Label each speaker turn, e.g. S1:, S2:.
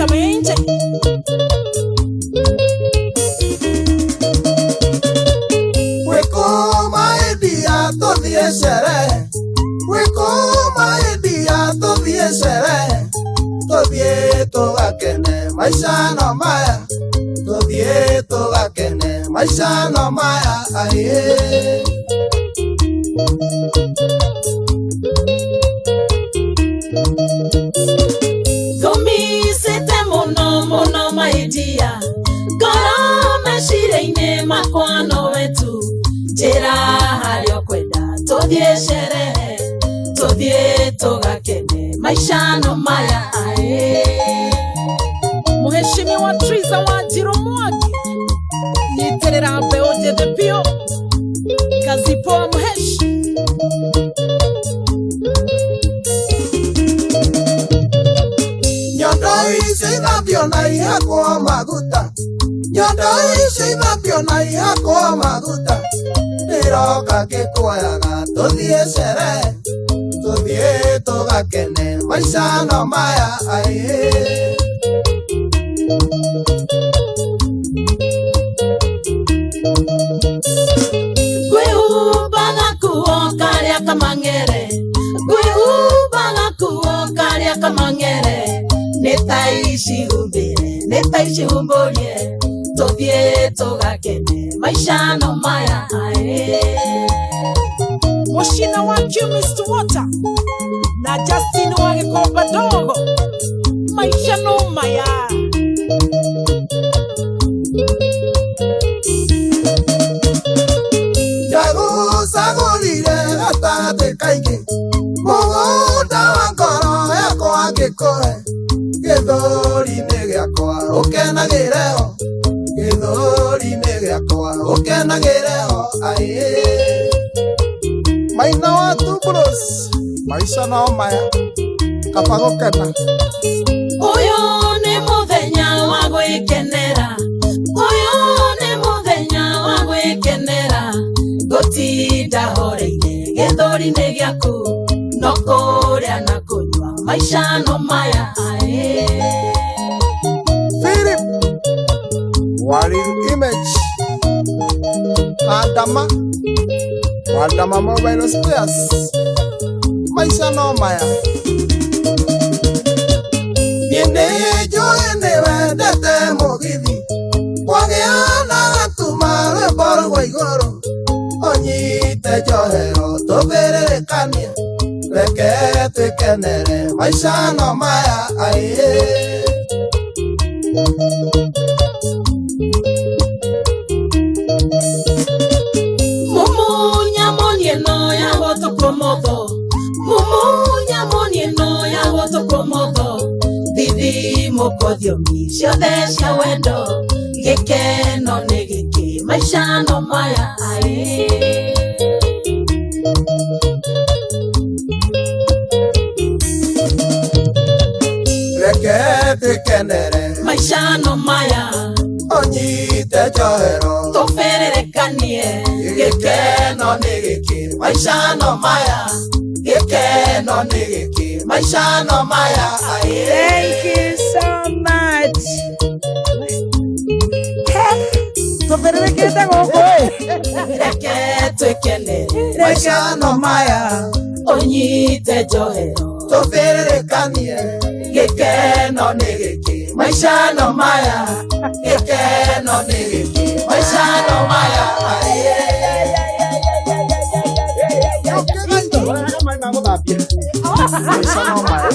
S1: Chamente.
S2: Wekoma edia todhie sherehe, wekoma edia todhie sherehe, todhie togakene maisha no maya, todhie togakene maisha no maya aye.
S1: Gomisete mono mono maidia, goro meshire makwano wetu, jera hario kwenda todhie sherehe, todhie togakene maisha no maya ae. Mheshimiwa Triza Wanjiru Mwangi niterera mbeo njethĩ biũ kazipoa mheshi.
S2: Nyondo ici thambio na ihakwo maguta, nyondo ici thambio na ihakwo maguta, ndiroka ngĩkwoyaga tũthiĩ sherehe, tũthiĩ tũgakene maica no maya aĩ.
S1: Ngwĩhumbaga kuo karĩa kamang'ere, ngwĩhumbaga kuo karĩa kamang'ere, nĩ ta ici humbĩre, nĩ ta ici humbũrie, tũthiĩ tũgakene maica no maya aĩ. Mushina wa Mr. Water na Justin wa Gikomba Dogo, maisha no maya.
S2: Ndagũcagũrire gatagatĩ kaingĩ, mũgũnda wa ngoro yakwa ngĩkũhe, gĩthũri-inĩ gĩakwa ũkenagĩre ho, gĩthũri-inĩ gĩakwa ũkenagĩre ho aĩ. Maina wa Tubros, maisha no maya, kaba gũkena.
S1: Ũyũ nĩ mũthenya wa gwĩkenera, ũyũ nĩ mũthenya wa gwĩkenera, gũtinda horeire gĩthũri-inĩ gĩaku, no kũrĩa na kũnyua maisha no maya aĩ.
S2: Philip Warrior Image Adama Mobile Spares, maisha no maya. Niĩ njũĩ nĩ wendete mũgithi, kwagĩa na gatuma rwĩmbo rwa igũrũ, ũnyite njohero tũbĩrĩrĩkanie, reke twĩkenere maica no maya aĩ.
S1: Mumunya monieno ya gotokomotho, mumunya monieno ya gotokomotho, thithi mũkothiomi ciothe cia wendo, gĩkeno nĩ gĩkĩ maisha no maya aĩ.
S2: Reke twĩkenere
S1: maisha no maya,
S2: ũnyite njohero
S1: tũbĩrĩrĩkanie,
S2: gĩkeno nĩ gĩkĩ maica no maya, gĩkeno nĩ gĩkĩ maica no maya aĩ.
S3: Thank you so much. Tũbĩrĩrĩkĩte gũkũ ĩ.
S1: Reke twĩkenere
S2: Maica no maya,
S1: ũnyite njohero,
S2: tũbĩrĩrĩkanie, gĩkeno nĩ gĩkĩ maica no maya, gĩkeno nĩ gĩkĩ maica no maya aĩ. Maica no maya.